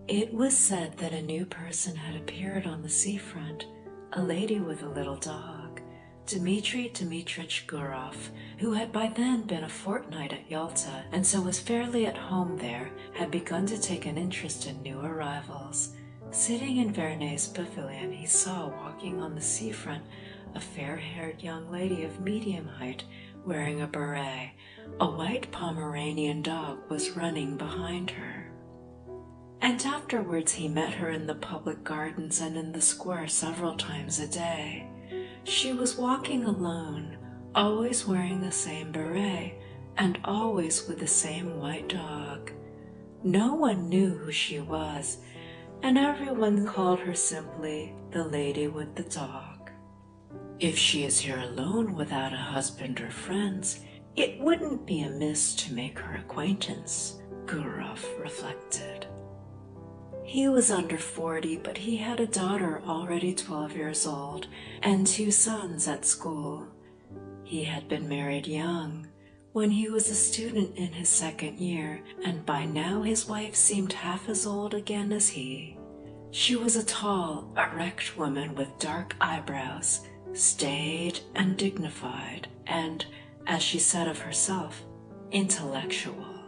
It was said that a new person had appeared on the seafront, a lady with a little dog. Dmitri Gurov, who had by then been a fortnight at Yalta and so was fairly at home there, had begun to take an interest in new arrivals. Sitting in Vernet's pavilion, he saw walking on the seafront a fair-haired young lady of medium height wearing a beret. A white Pomeranian dog was running behind her. And afterwards he met her in the public gardens and in the square several times a day. She was walking alone, always wearing the same beret, and always with the same white dog. No one knew who she was, and everyone called her simply the lady with the dog. If she is here alone without a husband or friends, it wouldn't be amiss to make her acquaintance, Gurov reflected. He was under 40, but he had a daughter already 12 years old and 2 sons at school. He had been married young, when he was a student in his 2nd year, and by now his wife seemed half as old again as he. She was a tall, erect woman with dark eyebrows, staid and dignified, and, as she said of herself, intellectual.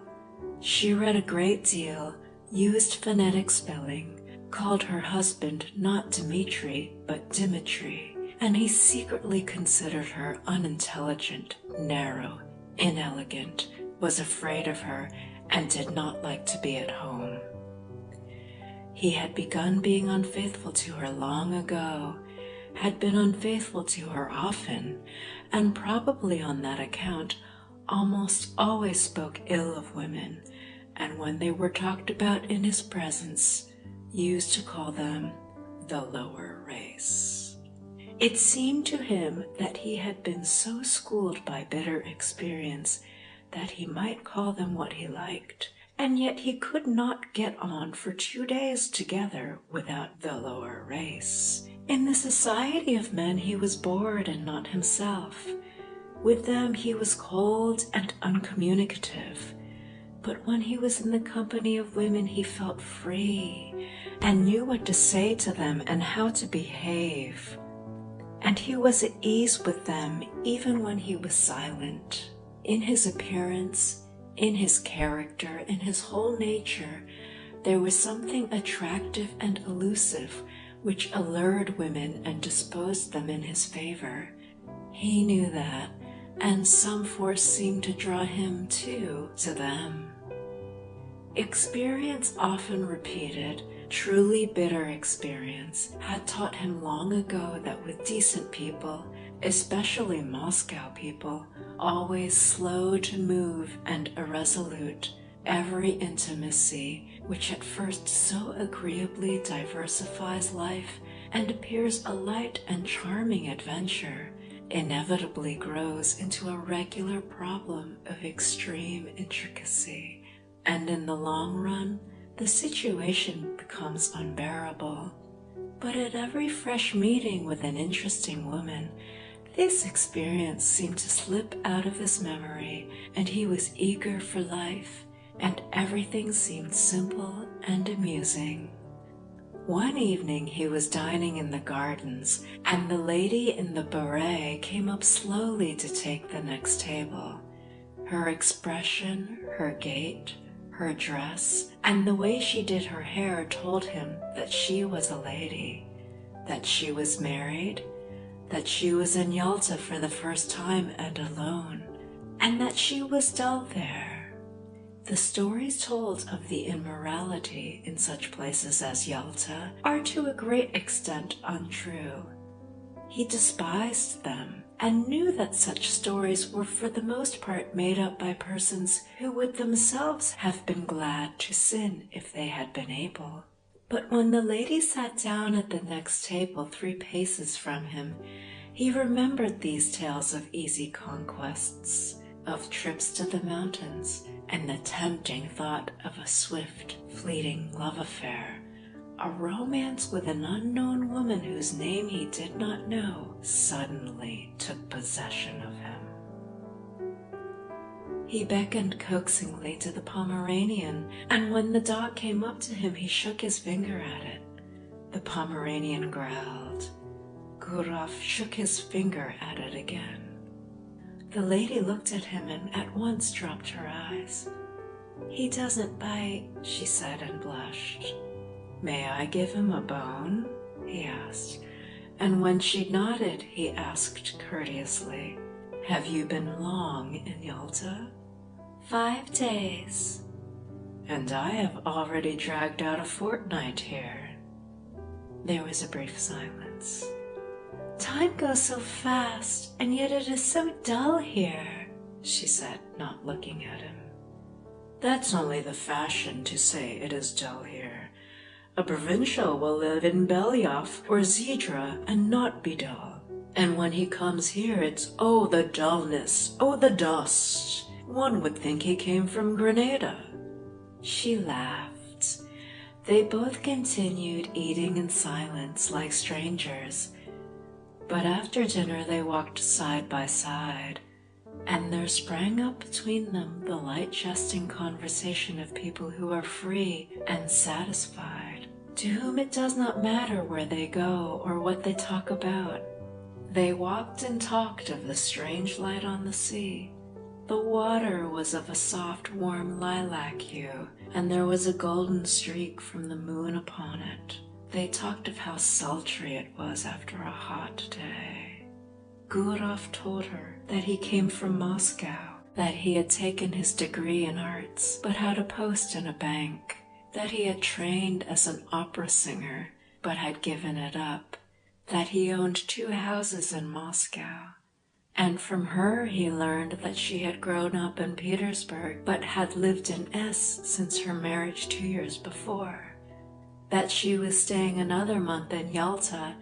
She read a great deal, used phonetic spelling, called her husband not Dmitri but Dmitri, and he secretly considered her unintelligent, narrow, inelegant, was afraid of her, and did not like to be at home. He had begun being unfaithful to her long ago, had been unfaithful to her often, and probably on that account almost always spoke ill of women, and when they were talked about in his presence, used to call them the lower race. It seemed to him that he had been so schooled by bitter experience that he might call them what he liked, and yet he could not get on for 2 days together without the lower race. In the society of men he was bored and not himself. With them he was cold and uncommunicative. But when he was in the company of women he felt free and knew what to say to them and how to behave. And he was at ease with them even when he was silent. In his appearance, in his character, in his whole nature, there was something attractive and elusive which allured women and disposed them in his favor. He knew that, and some force seemed to draw him, too, to them. Experience often repeated, truly bitter experience, had taught him long ago that with decent people, especially Moscow people, always slow to move and irresolute, every intimacy, which at first so agreeably diversifies life and appears a light and charming adventure, inevitably grows into a regular problem of extreme intricacy. And in the long run, the situation becomes unbearable. But at every fresh meeting with an interesting woman, this experience seemed to slip out of his memory, and he was eager for life, and everything seemed simple and amusing. One evening he was dining in the gardens, and the lady in the beret came up slowly to take the next table. Her expression, her gait, her dress, and the way she did her hair told him that she was a lady, that she was married, that she was in Yalta for the first time and alone, and that she was dull there. The stories told of the immorality in such places as Yalta are to a great extent untrue. He despised them, and knew that such stories were for the most part made up by persons who would themselves have been glad to sin if they had been able. But when the lady sat down at the next table 3 paces from him, he remembered these tales of easy conquests, of trips to the mountains, and the tempting thought of a swift, fleeting love affair, a romance with an unknown woman whose name he did not know, suddenly took possession of him. He beckoned coaxingly to the Pomeranian, and when the dog came up to him, he shook his finger at it. The Pomeranian growled. Gurov shook his finger at it again. The lady looked at him and at once dropped her eyes. "He doesn't bite," she said and blushed. "May I give him a bone?" he asked. And when she nodded, he asked courteously, "Have you been long in Yalta?" 5 days. "And I have already dragged out a fortnight here." There was a brief silence. "Time goes so fast, and yet it is so dull here," she said, not looking at him. "That's only the fashion to say it is dull here. A provincial will live in Belyov or Zidra and not be dull. And when he comes here, it's, oh, the dullness, oh, the dust. One would think he came from Grenada." She laughed. They both continued eating in silence like strangers. But after dinner they walked side by side, and there sprang up between them the light jesting conversation of people who are free and satisfied, to whom it does not matter where they go or what they talk about. They walked and talked of the strange light on the sea. The water was of a soft, warm lilac hue, and there was a golden streak from the moon upon it. They talked of how sultry it was after a hot day. Gurov told her that he came from Moscow, that he had taken his degree in arts but had a post in a bank, that he had trained as an opera singer but had given it up, that he owned 2 houses in Moscow. And from her he learned that she had grown up in Petersburg but had lived in S since her marriage 2 years before, that she was staying another month in Yalta,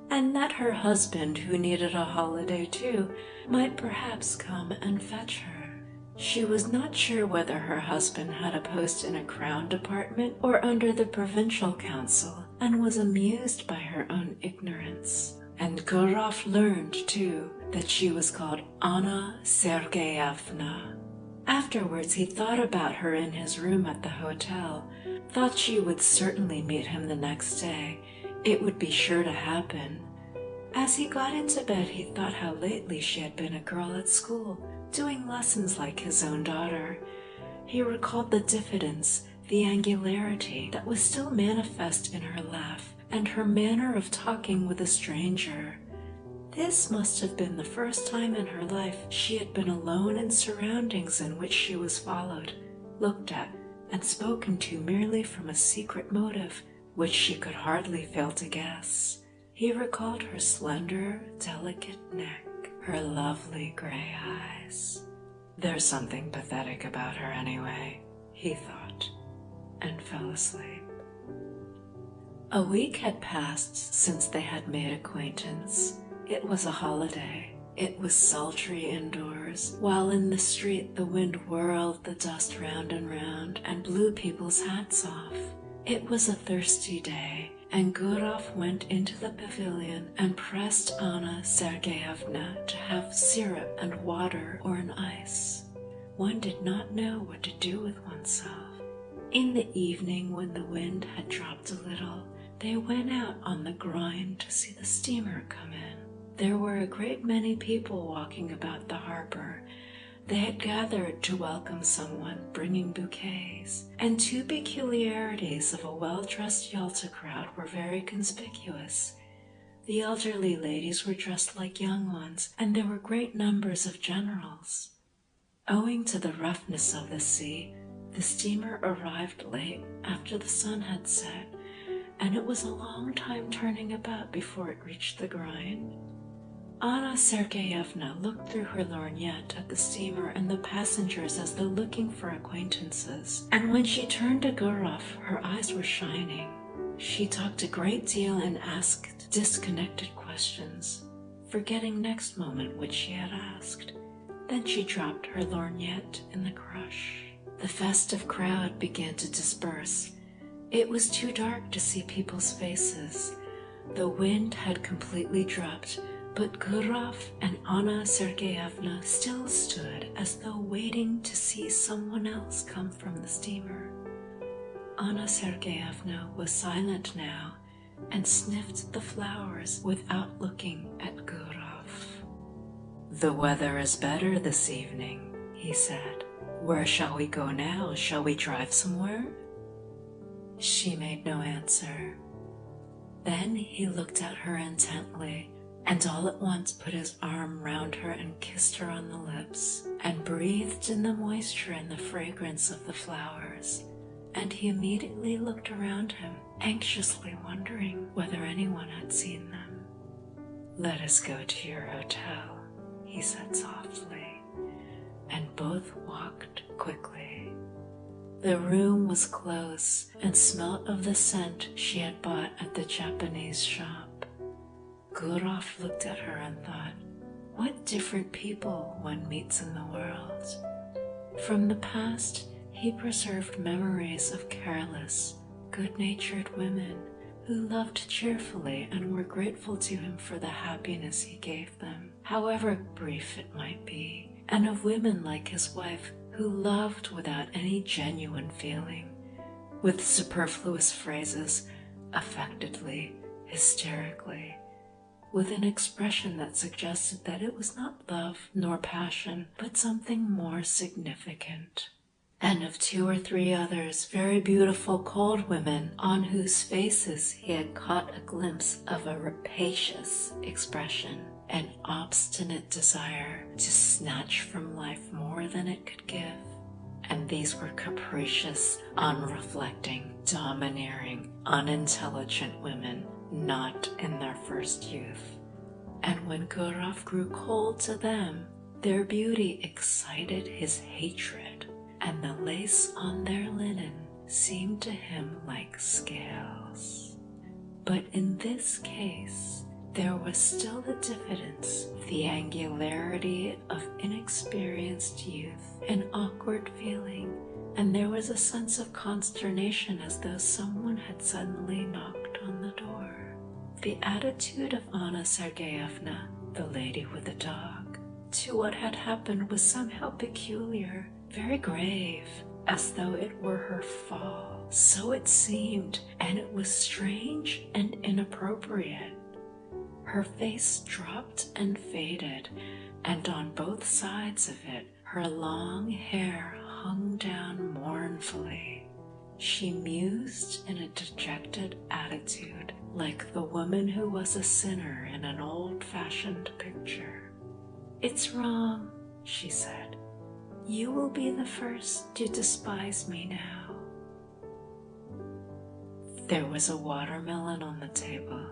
and that her husband, who needed a holiday too, might perhaps come and fetch her. She was not sure whether her husband had a post in a crown department or under the provincial council, and was amused by her own ignorance. And Gurov learned, too, that she was called Anna Sergeyevna. Afterwards he thought about her in his room at the hotel, thought she would certainly meet him the next day. It would be sure to happen. As he got into bed, he thought how lately she had been a girl at school, doing lessons like his own daughter. He recalled the diffidence, the angularity that was still manifest in her laugh, and her manner of talking with a stranger. This must have been the first time in her life she had been alone in surroundings in which she was followed, looked at, and spoken to merely from a secret motive, which she could hardly fail to guess. He recalled her slender, delicate neck, her lovely gray eyes. There's something pathetic about her anyway, he thought, and fell asleep. A week had passed since they had made acquaintance. It was a holiday. It was sultry indoors, while in the street the wind whirled the dust round and round and blew people's hats off. It was a thirsty day, and Gurov went into the pavilion and pressed Anna Sergeyevna to have syrup and water or an ice. One did not know what to do with oneself. In the evening, when the wind had dropped a little, they went out on the groyne to see the steamer come in. There were a great many people walking about the harbor. They had gathered to welcome someone, bringing bouquets, and 2 peculiarities of a well-dressed Yalta crowd were very conspicuous. The elderly ladies were dressed like young ones, and there were great numbers of generals. Owing to the roughness of the sea, the steamer arrived late after the sun had set, and it was a long time turning about before it reached the groyne. Anna Sergeyevna looked through her lorgnette at the steamer and the passengers as though looking for acquaintances, and when she turned to Gurov, her eyes were shining. She talked a great deal and asked disconnected questions, forgetting next moment what she had asked. Then she dropped her lorgnette in the crush. The festive crowd began to disperse. It was too dark to see people's faces. The wind had completely dropped, But Gurov and Anna Sergeyevna still stood as though waiting to see someone else come from the steamer. Anna Sergeyevna was silent now and sniffed the flowers without looking at Gurov. "The weather is better this evening," he said. "Where shall we go now? Shall we drive somewhere?" She made no answer. Then he looked at her intently, and all at once put his arm round her and kissed her on the lips, and breathed in the moisture and the fragrance of the flowers. And he immediately looked around him, anxiously wondering whether anyone had seen them. "Let us go to your hotel," he said softly, and both walked quickly. The room was close and smelt of the scent she had bought at the Japanese shop. Gurov looked at her and thought, what different people one meets in the world. From the past, he preserved memories of careless, good-natured women who loved cheerfully and were grateful to him for the happiness he gave them, however brief it might be, and of women like his wife who loved without any genuine feeling, with superfluous phrases, affectedly, hysterically, with an expression that suggested that it was not love nor passion, but something more significant. And of 2 or 3 others, very beautiful cold women, on whose faces he had caught a glimpse of a rapacious expression, an obstinate desire to snatch from life more than it could give. And these were capricious, unreflecting, domineering, unintelligent women, not in their first youth. And when Gurov grew cold to them, their beauty excited his hatred, and the lace on their linen seemed to him like scales. But in this case, there was still the diffidence, the angularity of inexperienced youth, an awkward feeling, and there was a sense of consternation as though someone had suddenly knocked on the door. The attitude of Anna Sergeyevna, the lady with the dog, to what had happened was somehow peculiar, very grave, as though it were her fall. So it seemed, and it was strange and inappropriate. Her face dropped and faded, and on both sides of it her long hair hung down mournfully. She mused in a dejected attitude, like the woman who was a sinner in an old-fashioned picture. "It's wrong," she said. "You will be the first to despise me now." There was a watermelon on the table.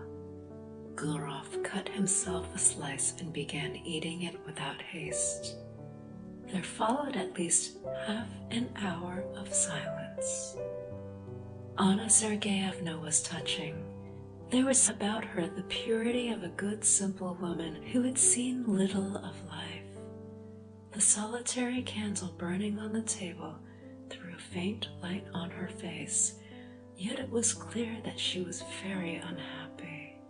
Gurov cut himself a slice and began eating it without haste. There followed at least half an hour of silence. Anna Sergeyevna was touching. There was about her the purity of a good, simple woman who had seen little of life. The solitary candle burning on the table threw a faint light on her face, yet it was clear that she was very unhappy.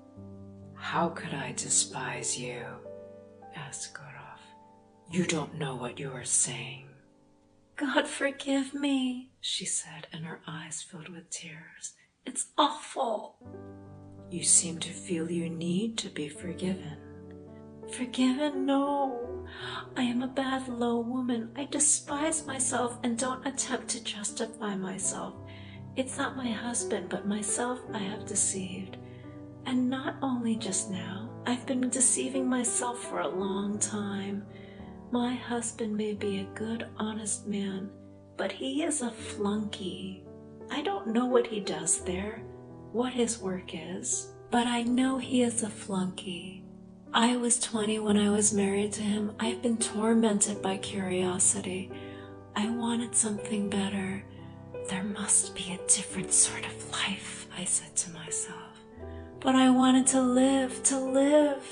"How could I despise you?" asked Gurov. "You don't know what you are saying." "God forgive me," she said, and her eyes filled with tears. "It's awful." "You seem to feel you need to be forgiven." "Forgiven? No. I am a bad, low woman. I despise myself and don't attempt to justify myself. It's not my husband, but myself I have deceived. And not only just now. I've been deceiving myself for a long time. My husband may be a good, honest man, but he is a flunky. I don't know what he does there, what his work is, but I know he is a flunky. I was 20 when I was married to him. I've been tormented by curiosity. I wanted something better. There must be a different sort of life, I said to myself. But I wanted to live, to live,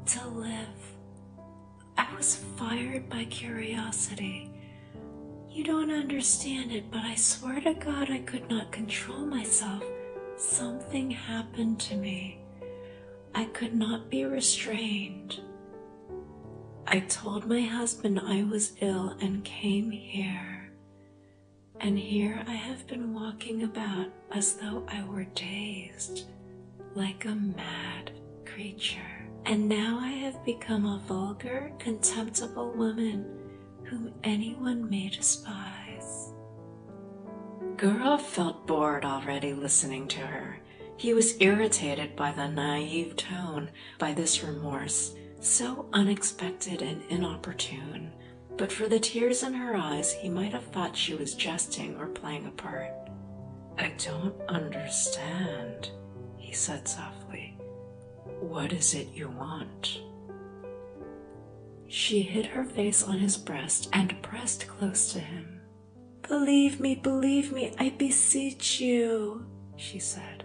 to live. I was fired by curiosity. You don't understand it, but I swear to God I could not control myself. Something happened to me. I could not be restrained. I told my husband I was ill and came here. And here I have been walking about as though I were dazed, like a mad creature. And now I have become a vulgar, contemptible woman whom anyone may despise. Gurov felt bored already listening to her. He was irritated by the naive tone, by this remorse, so unexpected and inopportune. But for the tears in her eyes, he might have thought she was jesting or playing a part. "I don't understand," he said softly. "What is it you want?" She hid her face on his breast and pressed close to him. believe me, I beseech you," she said.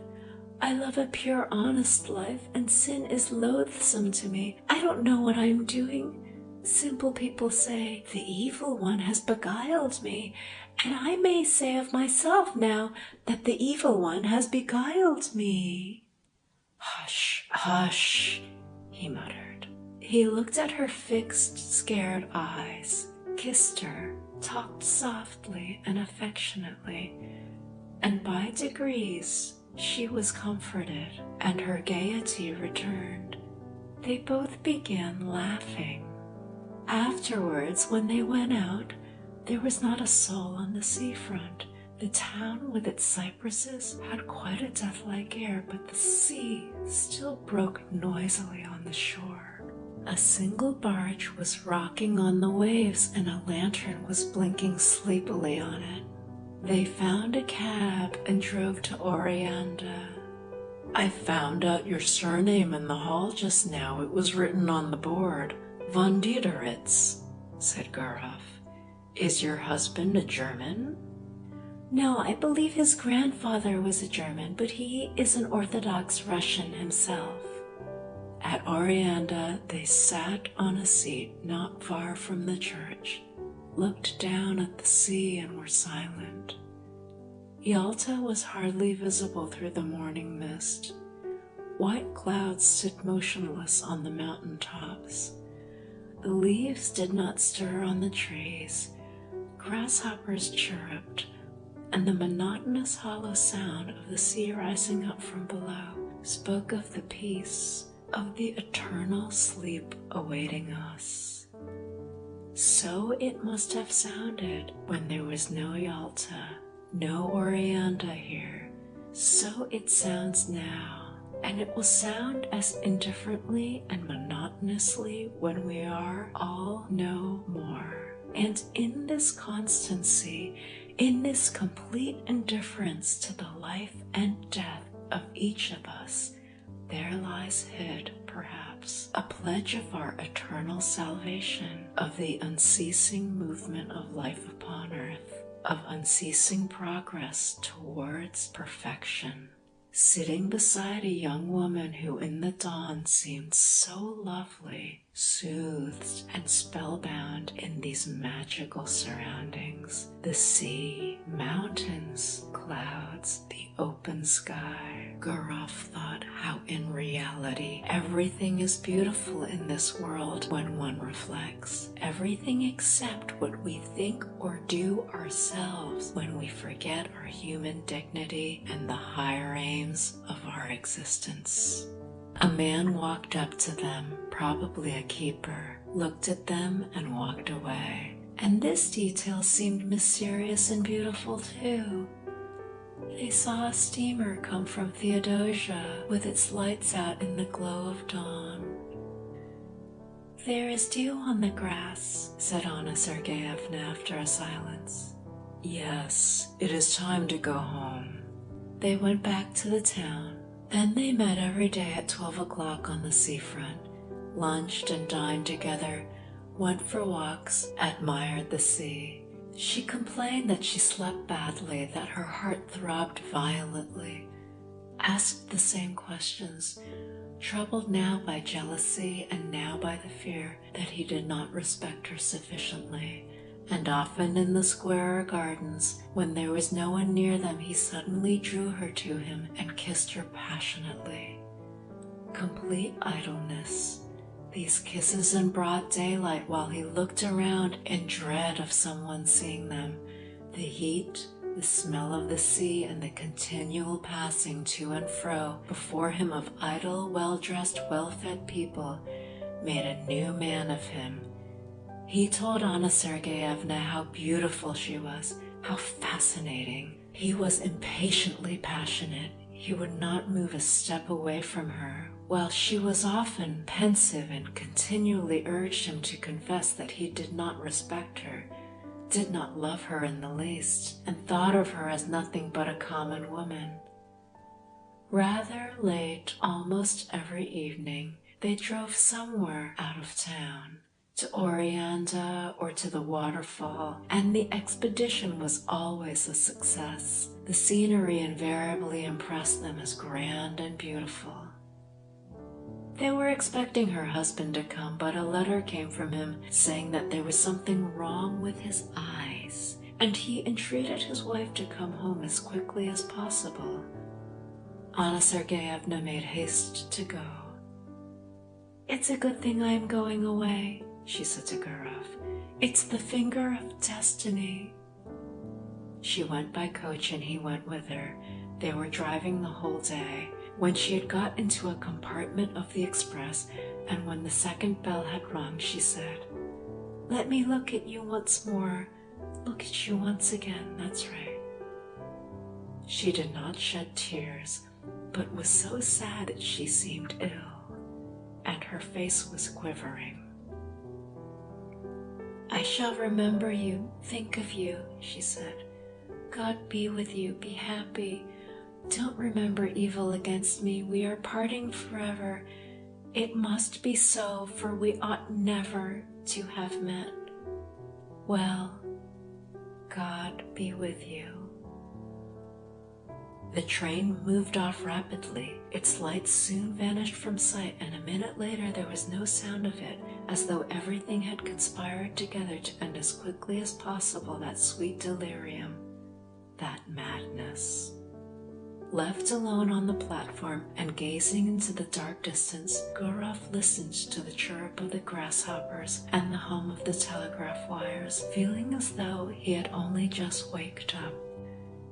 "I love a pure, honest life, and sin is loathsome to me. I don't know what I am doing. Simple people say, the evil one has beguiled me, and I may say of myself now that the evil one has beguiled me." "Hush, hush," he muttered. He looked at her fixed, scared eyes, kissed her, talked softly and affectionately, and by degrees she was comforted, and her gaiety returned. They both began laughing. Afterwards, when they went out, there was not a soul on the seafront. The town with its cypresses had quite a death-like air, but the sea still broke noisily on the shore. A single barge was rocking on the waves, and a lantern was blinking sleepily on it. They found a cab and drove to Oreanda. "I found out your surname in the hall just now. It was written on the board. Von Diederitz," said Gurov. "Is your husband a German?" "No, I believe his grandfather was a German, but he is an Orthodox Russian himself." At Oreanda, they sat on a seat not far from the church, looked down at the sea, and were silent. Yalta was hardly visible through the morning mist. White clouds stood motionless on the mountain tops. The leaves did not stir on the trees. Grasshoppers chirruped, and the monotonous hollow sound of the sea rising up from below spoke of the peace, of the eternal sleep awaiting us. So it must have sounded when there was no Yalta, no Oreanda here. So it sounds now, and it will sound as indifferently and monotonously when we are all no more. And in this constancy, in this complete indifference to the life and death of each of us, there lies hid, perhaps, a pledge of our eternal salvation, of the unceasing movement of life upon earth, of unceasing progress towards perfection. Sitting beside a young woman who in the dawn seemed so lovely, soothed and spellbound in these magical surroundings, the sea, mountains, clouds, the open sky, Gurov thought how in reality everything is beautiful in this world when one reflects. Everything except what we think or do ourselves when we forget our human dignity and the higher aims of our existence. A man walked up to them, probably a keeper, looked at them and walked away. And this detail seemed mysterious and beautiful too. They saw a steamer come from Theodosia with its lights out in the glow of dawn. "There is dew on the grass," said Anna Sergeyevna after a silence. "Yes, it is time to go home." They went back to the town. Then they met every day at 12 o'clock on the seafront, lunched and dined together, went for walks, admired the sea. She complained that she slept badly, that her heart throbbed violently, asked the same questions, troubled now by jealousy and now by the fear that he did not respect her sufficiently. And often in the square or gardens, when there was no one near them, he suddenly drew her to him and kissed her passionately. complete idleness. These kisses in broad daylight while he looked around in dread of someone seeing them, the heat, the smell of the sea, and the continual passing to and fro before him of idle, well-dressed, well-fed people made a new man of him. He told Anna Sergeyevna how beautiful she was, how fascinating. He was impatiently passionate. He would not move a step away from her, while she was often pensive and continually urged him to confess that he did not respect her, did not love her in the least, and thought of her as nothing but a common woman. Rather late, almost every evening, they drove somewhere out of town, to Oreanda or to the waterfall, and the expedition was always a success. The scenery invariably impressed them as grand and beautiful. They were expecting her husband to come, but a letter came from him saying that there was something wrong with his eyes, and he entreated his wife to come home as quickly as possible. Anna Sergeyevna made haste to go. "It's a good thing I am going away," she said to Gurov. "It's the finger of destiny." She went by coach and he went with her. They were driving the whole day. When she had got into a compartment of the express, and when the second bell had rung, she said, "Let me look at you once more. Look at you once again, that's right." She did not shed tears, but was so sad that she seemed ill, and her face was quivering. "I shall remember you, think of you," she said. "God be with you, be happy. Don't remember evil against me. We are parting forever. It must be so, for we ought never to have met. Well, God be with you." The train moved off rapidly. Its lights soon vanished from sight, and a minute later there was no sound of it, as though everything had conspired together to end as quickly as possible that sweet delirium, that madness. Left alone on the platform and gazing into the dark distance, Gurov listened to the chirp of the grasshoppers and the hum of the telegraph wires, feeling as though he had only just waked up.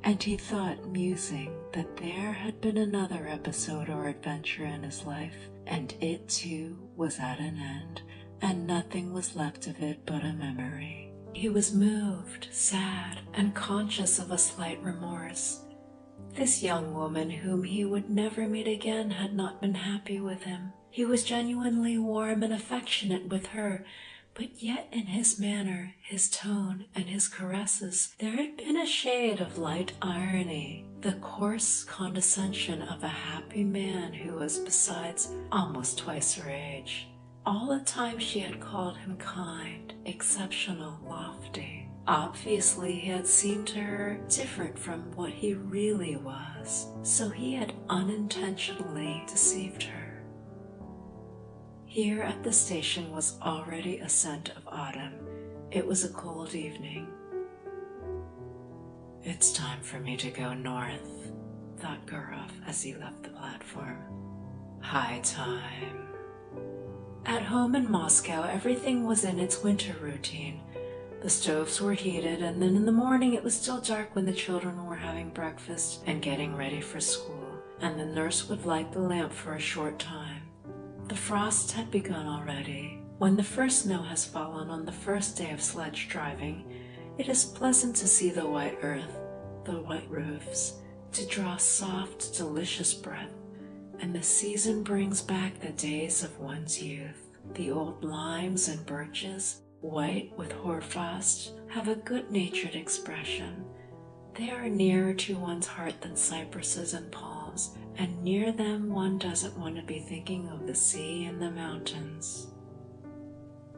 And he thought, musing, that there had been another episode or adventure in his life, and it too was at an end, and nothing was left of it but a memory. He was moved, sad, and conscious of a slight remorse. This young woman whom he would never meet again had not been happy with him. He was genuinely warm and affectionate with her, but yet in his manner, his tone, and his caresses, there had been a shade of light irony, the coarse condescension of a happy man who was, besides, almost twice her age. All the time she had called him kind, exceptional, lofty. Obviously, he had seemed to her different from what he really was, so he had unintentionally deceived her. Here at the station was already a scent of autumn. It was a cold evening. "It's time for me to go north," thought Gurov as he left the platform. "High time." At home in Moscow, everything was in its winter routine. The stoves were heated, and then in the morning it was still dark when the children were having breakfast and getting ready for school, and the nurse would light the lamp for a short time. The frost had begun already. When the first snow has fallen on the first day of sledge driving, it is pleasant to see the white earth, the white roofs, to draw soft, delicious breath, and the season brings back the days of one's youth. The old limes and birches, white with hoarfrost, have a good-natured expression. They are nearer to one's heart than cypresses and palms, and near them one doesn't want to be thinking of the sea and the mountains.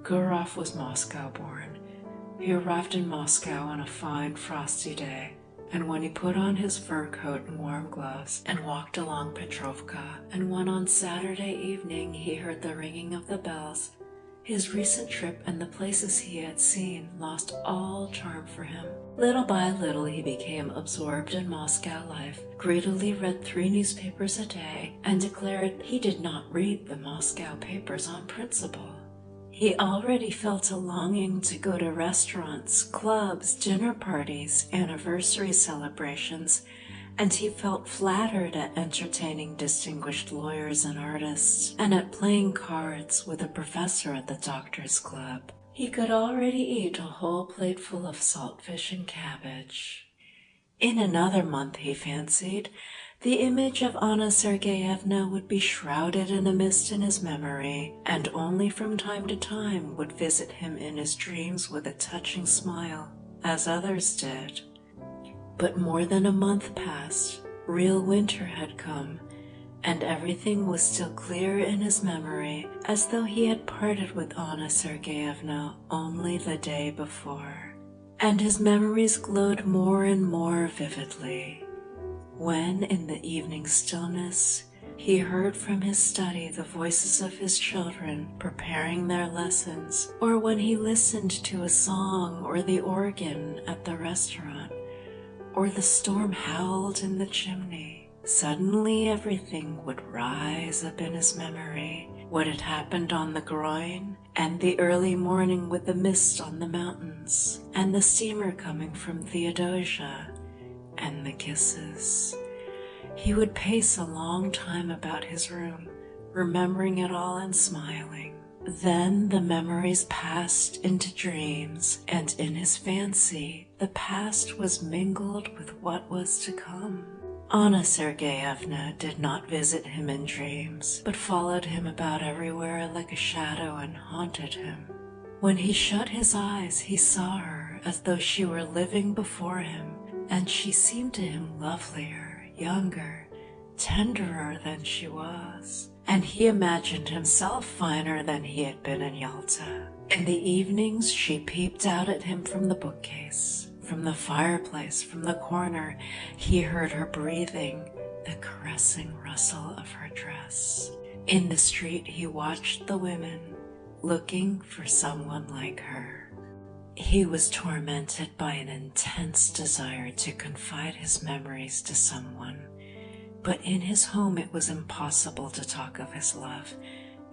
Gurov was Moscow-born. He arrived in Moscow on a fine, frosty day, and when he put on his fur coat and warm gloves and walked along Petrovka, and when on Saturday evening he heard the ringing of the bells, His recent trip and the places he had seen lost all charm for him. Little by little he became absorbed in Moscow life, greedily read 3 newspapers a day, and declared he did not read the Moscow papers on principle. He already felt a longing to go to restaurants, clubs, dinner parties, anniversary celebrations, and he felt flattered at entertaining distinguished lawyers and artists, and at playing cards with a professor at the doctor's club. He could already eat a whole plateful of saltfish and cabbage. In another month, he fancied, the image of Anna Sergeyevna would be shrouded in a mist in his memory, and only from time to time would visit him in his dreams with a touching smile, as others did. But more than a month passed, real winter had come, and everything was still clear in his memory, as though he had parted with Anna Sergeyevna only the day before. And his memories glowed more and more vividly. When, in the evening stillness, he heard from his study the voices of his children preparing their lessons, or when he listened to a song or the organ at the restaurant, or the storm howled in the chimney, suddenly everything would rise up in his memory. What had happened on the groin, and the early morning with the mist on the mountains, and the steamer coming from Theodosia, and the kisses. He would pace a long time about his room, remembering it all and smiling. Then the memories passed into dreams, and in his fancy the past was mingled with what was to come. Anna Sergeyevna did not visit him in dreams, but followed him about everywhere like a shadow and haunted him. When he shut his eyes, he saw her as though she were living before him, and she seemed to him lovelier, younger, tenderer than she was. And he imagined himself finer than he had been in Yalta. In the evenings, she peeped out at him from the bookcase, from the fireplace, from the corner. He heard her breathing, the caressing rustle of her dress. In the street, he watched the women, looking for someone like her. He was tormented by an intense desire to confide his memories to someone. But in his home it was impossible to talk of his love,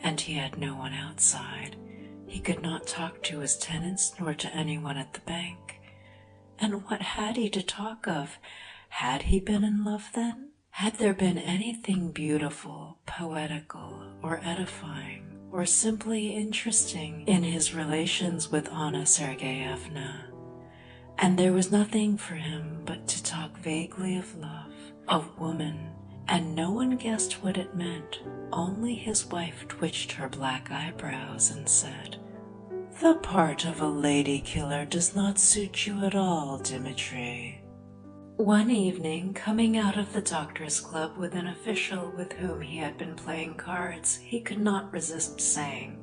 and he had no one outside. He could not talk to his tenants nor to anyone at the bank. And what had he to talk of? Had he been in love then? Had there been anything beautiful, poetical, or edifying, or simply interesting in his relations with Anna Sergeyevna? And there was nothing for him but to talk vaguely of love, of woman, and no one guessed what it meant. Only his wife twitched her black eyebrows and said, "The part of a lady killer does not suit you at all, Dmitri." One evening, coming out of the doctor's club with an official with whom he had been playing cards, he could not resist saying,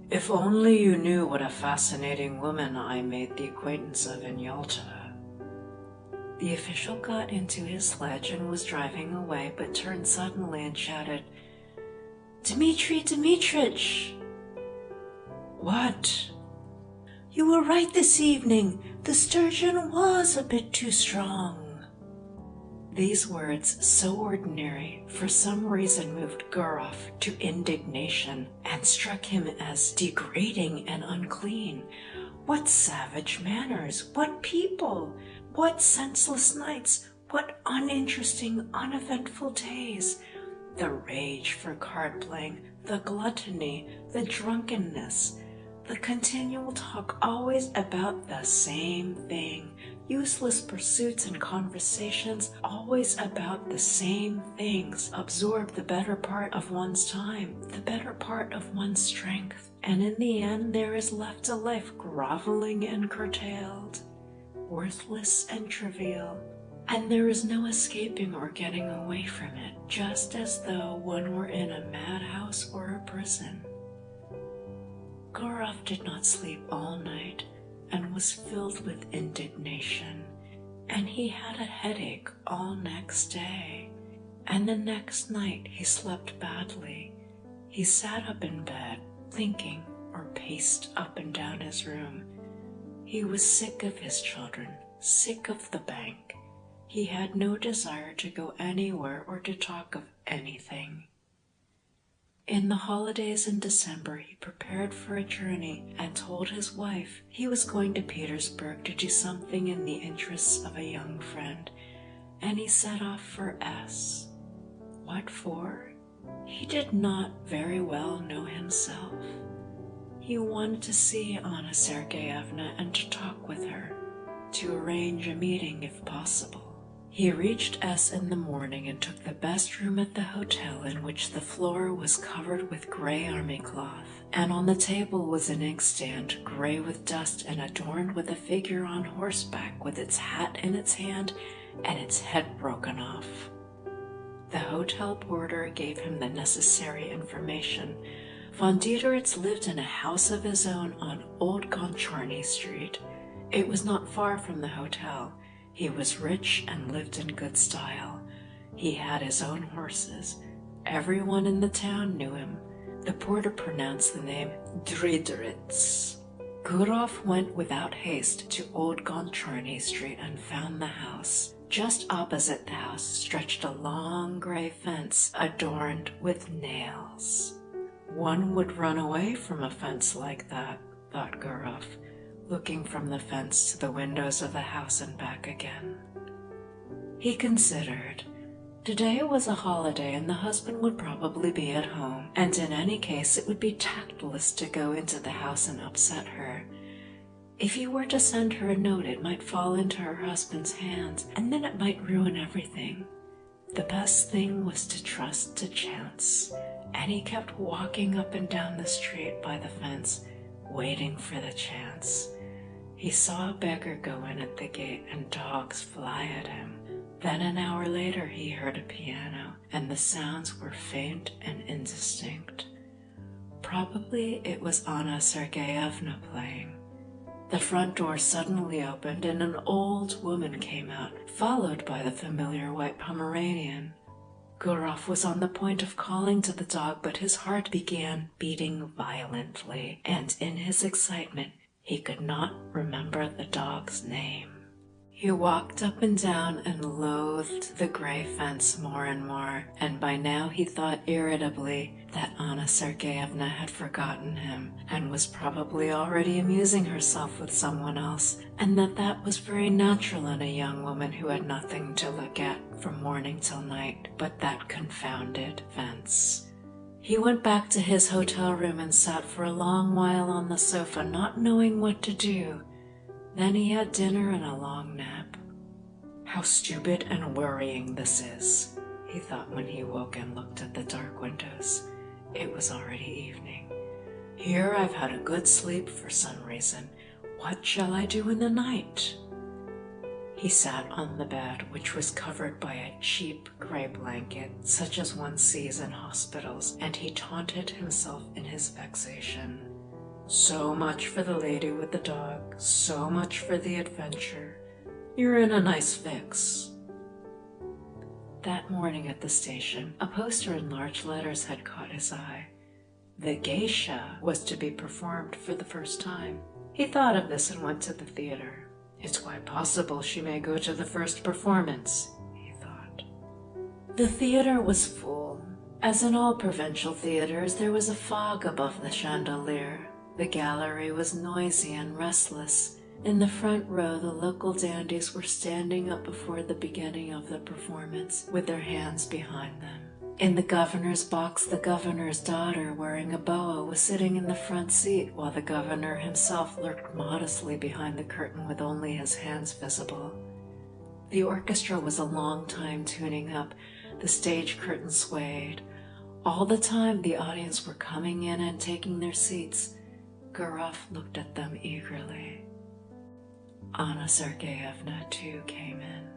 "If only you knew what a fascinating woman I made the acquaintance of in Yalta." The official got into his sledge and was driving away, but turned suddenly and shouted, "Dmitri Dmitrich!" "What?" "You were right this evening. The sturgeon was a bit too strong." These words, so ordinary, for some reason moved Gurov to indignation and struck him as degrading and unclean. What savage manners! What people! What senseless nights! What uninteresting, uneventful days! The rage for card-playing, the gluttony, the drunkenness, the continual talk always about the same thing, useless pursuits and conversations always about the same things, absorb the better part of one's time, the better part of one's strength, and in the end there is left a life groveling and curtailed, worthless and trivial, and there is no escaping or getting away from it, just as though one were in a madhouse or a prison. Gurov did not sleep all night and was filled with indignation, and he had a headache all next day, and the next night he slept badly. He sat up in bed, thinking, or paced up and down his room. He was sick of his children, sick of the bank. He had no desire to go anywhere or to talk of anything. In the holidays in December, he prepared for a journey and told his wife he was going to Petersburg to do something in the interests of a young friend, and he set off for S. What for? He did not very well know himself. He wanted to see Anna Sergeyevna and to talk with her, to arrange a meeting if possible. He reached S in the morning and took the best room at the hotel, in which the floor was covered with gray army cloth, and on the table was an inkstand, gray with dust and adorned with a figure on horseback with its hat in its hand and its head broken off. The hotel porter gave him the necessary information. Von Diederitz lived in a house of his own on Old Goncharny Street. It was not far from the hotel. He was rich and lived in good style. He had his own horses. Everyone in the town knew him. The porter pronounced the name Diederitz. Gurov went without haste to Old Goncharny Street and found the house. Just opposite the house stretched a long gray fence adorned with nails. One would run away from a fence like that, thought Gurov, looking from the fence to the windows of the house and back again. He considered. Today was a holiday and the husband would probably be at home, and in any case it would be tactless to go into the house and upset her. If he were to send her a note, it might fall into her husband's hands, and then it might ruin everything. The best thing was to trust to chance, and he kept walking up and down the street by the fence, waiting for the chance. He saw a beggar go in at the gate and dogs fly at him. Then an hour later he heard a piano, and the sounds were faint and indistinct. Probably it was Anna Sergeyevna playing. The front door suddenly opened and an old woman came out, followed by the familiar white Pomeranian. Gurov was on the point of calling to the dog, but his heart began beating violently, and in his excitement he could not remember the dog's name. He walked up and down and loathed the gray fence more and more, and by now he thought irritably that Anna Sergeyevna had forgotten him and was probably already amusing herself with someone else, and that was very natural in a young woman who had nothing to look at from morning till night but that confounded fence. He went back to his hotel room and sat for a long while on the sofa, not knowing what to do. Then he had dinner and a long nap. How stupid and worrying this is, he thought when he woke and looked at the dark windows. It was already evening. Here I've had a good sleep for some reason. What shall I do in the night? He sat on the bed, which was covered by a cheap gray blanket, such as one sees in hospitals, and he taunted himself in his vexation. So much for the lady with the dog, so much for the adventure. You're in a nice fix. That morning at the station, a poster in large letters had caught his eye. The geisha was to be performed for the first time. He thought of this and went to the theater. It's quite possible she may go to the first performance, he thought. The theater was full. As in all provincial theaters, there was a fog above the chandelier. The gallery was noisy and restless. In the front row, the local dandies were standing up before the beginning of the performance, with their hands behind them. In the governor's box, the governor's daughter, wearing a boa, was sitting in the front seat, while the governor himself lurked modestly behind the curtain with only his hands visible. The orchestra was a long time tuning up. The stage curtain swayed. All the time the audience were coming in and taking their seats. Gurov looked at them eagerly. Anna Sergeyevna too came in.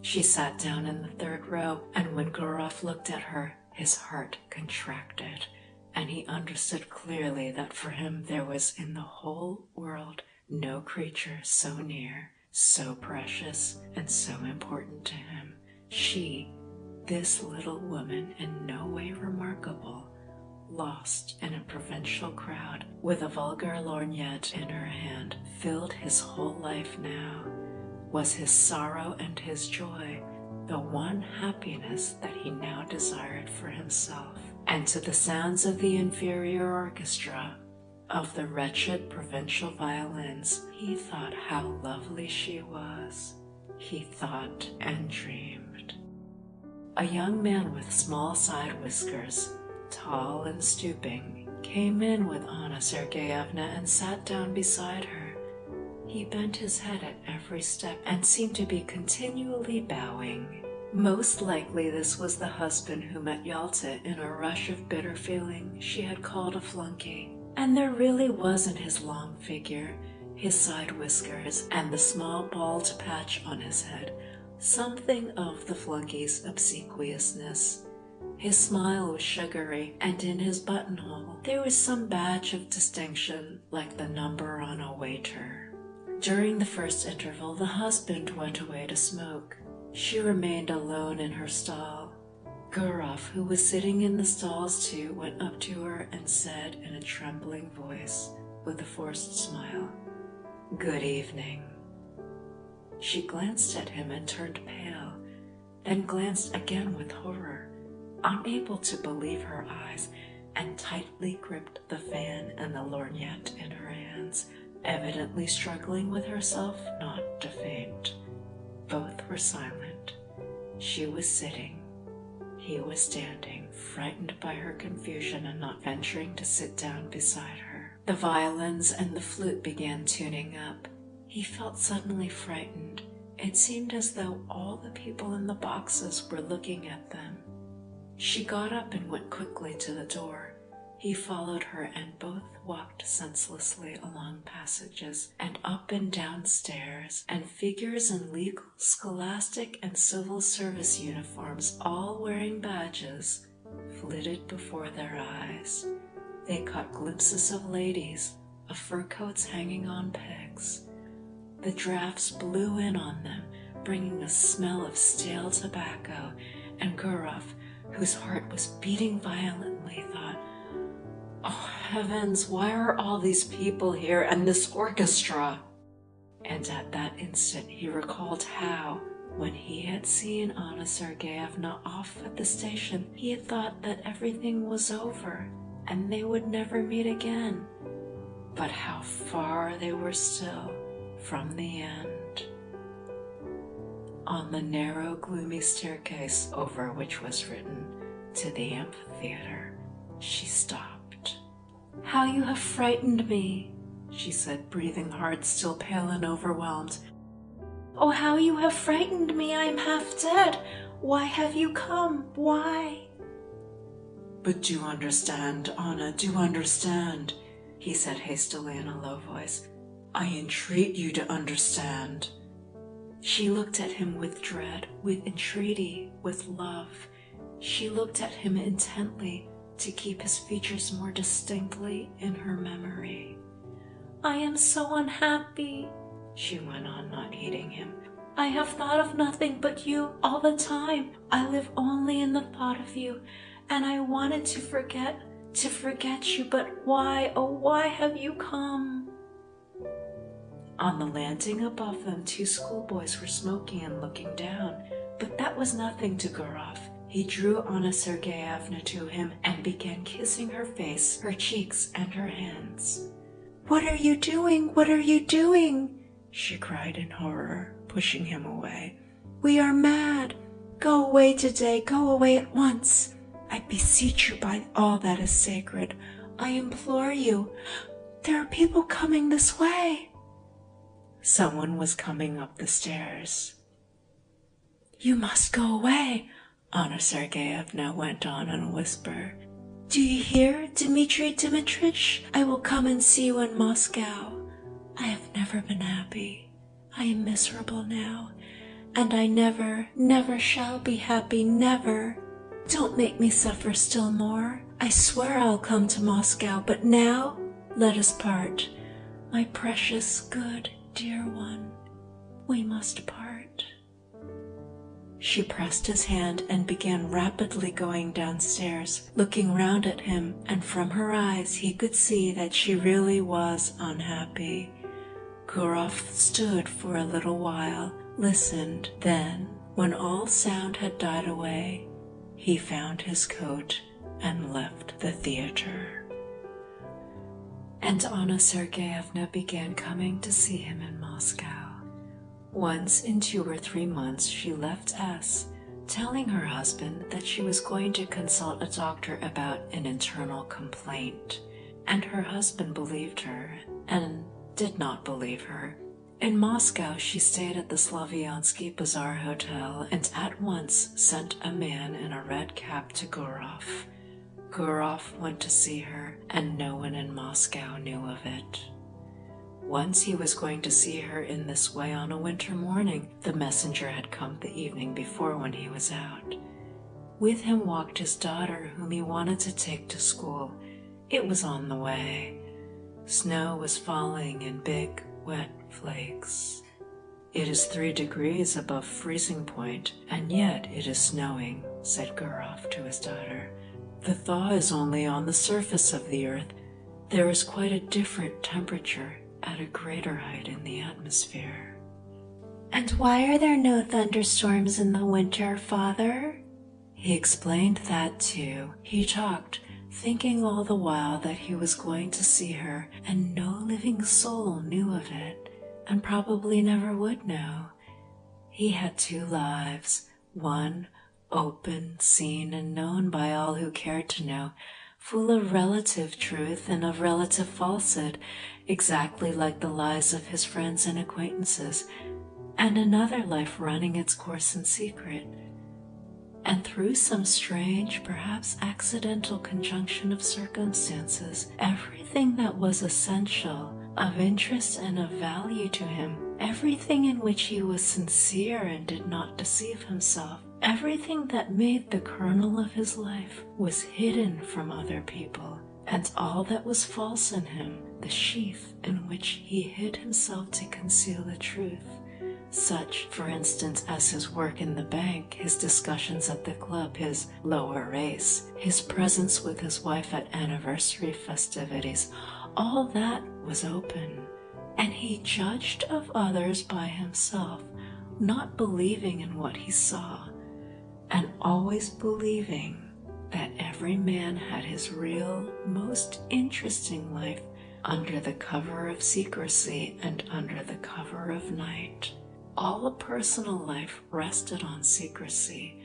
She sat down in the third row, and when Gurov looked at her, his heart contracted, and he understood clearly that for him there was in the whole world no creature so near, so precious, and so important to him. She, this little woman, in no way remarkable, lost in a provincial crowd, with a vulgar lorgnette in her hand, filled his whole life now. Was his sorrow and his joy the one happiness that he now desired for himself? And to the sounds of the inferior orchestra, of the wretched provincial violins, he thought how lovely she was. He thought and dreamed. A young man with small side whiskers, tall and stooping, came in with Anna Sergeyevna and sat down beside her. He bent his head at every step and seemed to be continually bowing. Most likely this was the husband whom at Yalta, in a rush of bitter feeling, she had called a flunky. And there really was in his long figure, his side whiskers, and the small bald patch on his head, something of the flunky's obsequiousness. His smile was sugary, and in his buttonhole there was some badge of distinction, like the number on a waiter. During the first interval, the husband went away to smoke. She remained alone in her stall. Gurov, who was sitting in the stalls too, went up to her and said in a trembling voice, with a forced smile, "Good evening." She glanced at him and turned pale, then glanced again with horror, unable to believe her eyes, and tightly gripped the fan and the lorgnette in her hands, evidently struggling with herself not to faint. Both were silent. She was sitting. He was standing, frightened by her confusion and not venturing to sit down beside her. The violins and the flute began tuning up. He felt suddenly frightened. It seemed as though all the people in the boxes were looking at them. She got up and went quickly to the door. He followed her, and both walked senselessly along passages and up and down stairs, and figures in legal, scholastic, and civil service uniforms, all wearing badges, flitted before their eyes. They caught glimpses of ladies, of fur coats hanging on pegs. The drafts blew in on them, bringing a smell of stale tobacco, and Gurov, whose heart was beating violently, thought, "Oh heavens, why are all these people here and this orchestra?" And at that instant he recalled how, when he had seen Anna Sergeyevna off at the station, he had thought that everything was over and they would never meet again. But how far they were still from the end. On the narrow, gloomy staircase over which was written, "To the amphitheater," she stopped. "How you have frightened me," she said, breathing hard, still pale and overwhelmed. "Oh, how you have frightened me! I am half dead. Why have you come? Why?" "But do understand, Anna, do understand," he said hastily in a low voice. "I entreat you to understand." She looked at him with dread, with entreaty, with love. She looked at him intently to keep his features more distinctly in her memory. "I am so unhappy," she went on, not heeding him. "I have thought of nothing but you all the time. I live only in the thought of you, and I wanted to forget you, but why, oh why have you come?" On the landing above them, two schoolboys were smoking and looking down, but that was nothing to Gurov. He drew Anna Sergeyevna to him and began kissing her face, her cheeks, and her hands. "What are you doing? What are you doing?" she cried in horror, pushing him away. "We are mad. Go away today. Go away at once. I beseech you by all that is sacred. I implore you. There are people coming this way." Someone was coming up the stairs. "You must go away," Anna Sergeyevna went on in a whisper. "Do you hear, Dmitri Dmitrich? I will come and see you in Moscow. I have never been happy. I am miserable now, and I never shall be happy, never. Don't make me suffer still more. I swear I'll come to Moscow, but now let us part. My precious, good, dear one, we must part." She pressed his hand and began rapidly going downstairs, looking round at him, and from her eyes he could see that she really was unhappy. Gurov stood for a little while, listened. Then, when all sound had died away, he found his coat and left the theater. And Anna Sergeyevna began coming to see him in Moscow. Once in 2 or 3 months she left S, telling her husband that she was going to consult a doctor about an internal complaint. And her husband believed her, and did not believe her. In Moscow she stayed at the Slavyansky Bazaar Hotel and at once sent a man in a red cap to Gurov. Gurov went to see her, and no one in Moscow knew of it. Once he was going to see her in this way on a winter morning. The messenger had come the evening before when he was out. With him walked his daughter, whom he wanted to take to school. It was on the way. Snow was falling in big, wet flakes. "It is 3 degrees above freezing point, and yet it is snowing," said Gurov to his daughter. "The thaw is only on the surface of the earth. There is quite a different temperature at a greater height in the atmosphere." "And why are there no thunderstorms in the winter, Father?" He explained that too. He talked, thinking all the while that he was going to see her, and no living soul knew of it, and probably never would know. He had 2 lives, one open, seen, and known by all who cared to know, full of relative truth and of relative falsehood, exactly like the lies of his friends and acquaintances, and another life running its course in secret. And through some strange, perhaps accidental conjunction of circumstances, everything that was essential, of interest and of value to him, everything in which he was sincere and did not deceive himself, everything that made the kernel of his life, was hidden from other people, and all that was false in him, the sheath in which he hid himself to conceal the truth. Such, for instance, as his work in the bank, his discussions at the club, his lower race, his presence with his wife at anniversary festivities, all that was open, and he judged of others by himself, not believing in what he saw, and always believing that every man had his real, most interesting life under the cover of secrecy and under the cover of night. All personal life rested on secrecy,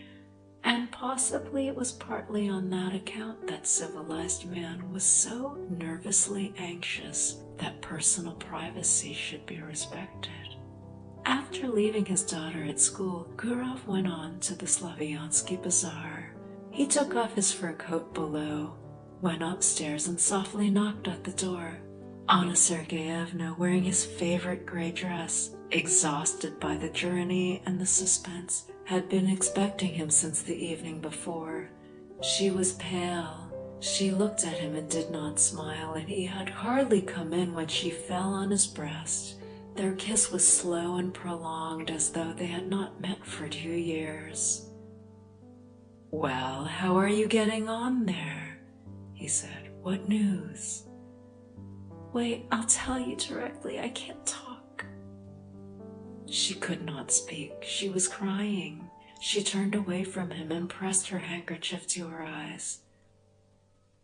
and possibly it was partly on that account that civilized man was so nervously anxious that personal privacy should be respected. After leaving his daughter at school, Gurov went on to the Slavyansky Bazaar. He took off his fur coat below, went upstairs and softly knocked at the door. Anna Sergeyevna, wearing his favorite gray dress, exhausted by the journey and the suspense, had been expecting him since the evening before. She was pale. She looked at him and did not smile, and he had hardly come in when she fell on his breast. Their kiss was slow and prolonged, as though they had not met for 2 years. "Well, how are you getting on there?" he said. "What news?" "Wait, I'll tell you directly. I can't talk." She could not speak. She was crying. She turned away from him and pressed her handkerchief to her eyes.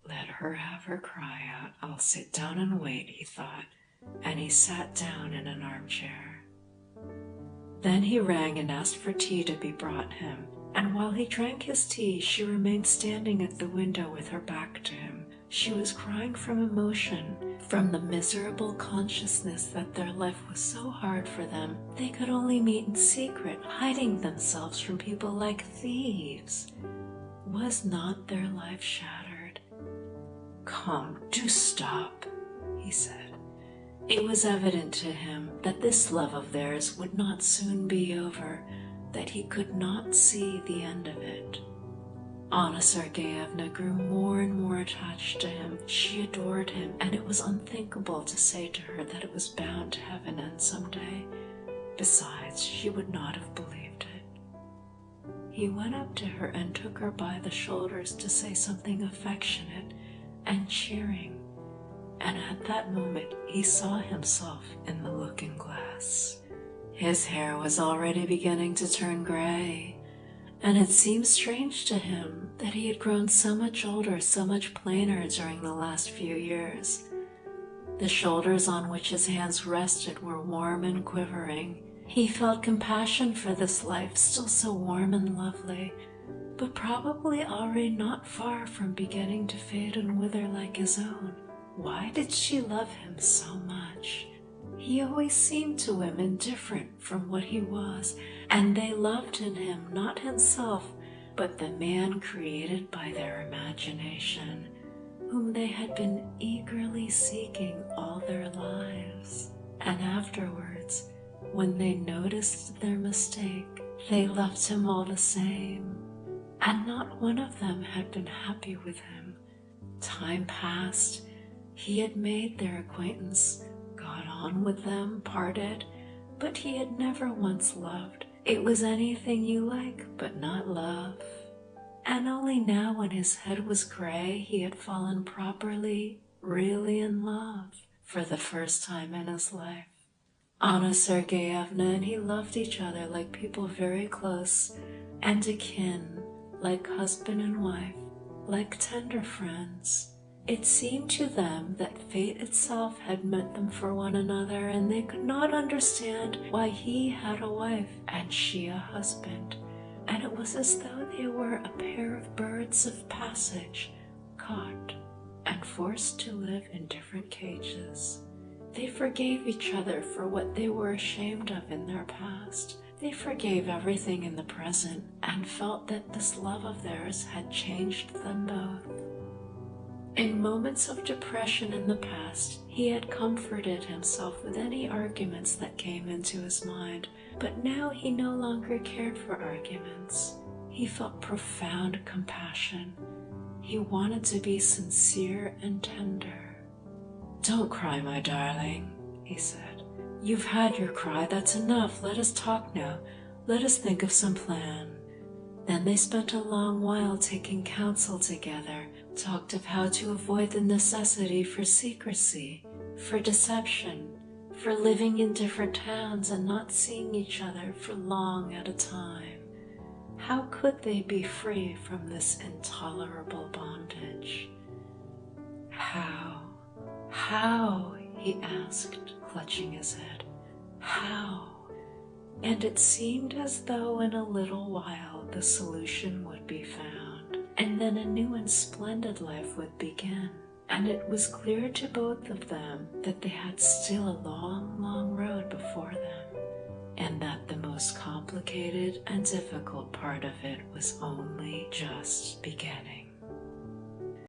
"Let her have her cry out. I'll sit down and wait," he thought, and he sat down in an armchair. Then he rang and asked for tea to be brought him, and while he drank his tea, she remained standing at the window with her back to him. She was crying from emotion, from the miserable consciousness that their life was so hard for them. They could only meet in secret, hiding themselves from people like thieves. Was not their life shattered? "Come, do stop," he said. It was evident to him that this love of theirs would not soon be over, that he could not see the end of it. Anna Sergeyevna grew more and more attached to him. She adored him, and it was unthinkable to say to her that it was bound to have an end someday. Besides, she would not have believed it. He went up to her and took her by the shoulders to say something affectionate and cheering, and at that moment he saw himself in the looking glass. His hair was already beginning to turn gray, and it seemed strange to him that he had grown so much older, so much plainer during the last few years. The shoulders on which his hands rested were warm and quivering. He felt compassion for this life, still so warm and lovely, but probably already not far from beginning to fade and wither like his own. Why did she love him so much? He always seemed to women different from what he was, and they loved in him not himself, but the man created by their imagination, whom they had been eagerly seeking all their lives. And afterwards, when they noticed their mistake, they loved him all the same, and not one of them had been happy with him. Time passed, he had made their acquaintance, got on with them, parted, but he had never once loved. It was anything you like, but not love. And only now, when his head was gray, he had fallen properly, really in love, for the first time in his life. Anna Sergeyevna and he loved each other like people very close and akin, like husband and wife, like tender friends. It seemed to them that fate itself had meant them for one another, and they could not understand why he had a wife and she a husband. And it was as though they were a pair of birds of passage, caught and forced to live in different cages. They forgave each other for what they were ashamed of in their past. They forgave everything in the present and felt that this love of theirs had changed them both. In moments of depression in the past, he had comforted himself with any arguments that came into his mind, but now he no longer cared for arguments. He felt profound compassion. He wanted to be sincere and tender. "Don't cry, my darling," he said. "You've had your cry, that's enough. Let us talk now. Let us think of some plan." Then they spent a long while taking counsel together, talked of how to avoid the necessity for secrecy, for deception, for living in different towns and not seeing each other for long at a time. How could they be free from this intolerable bondage? How, he asked, clutching his head. How? And it seemed as though in a little while the solution would be found, and then a new and splendid life would begin. And it was clear to both of them that they had still a long, long road before them, and that the most complicated and difficult part of it was only just beginning.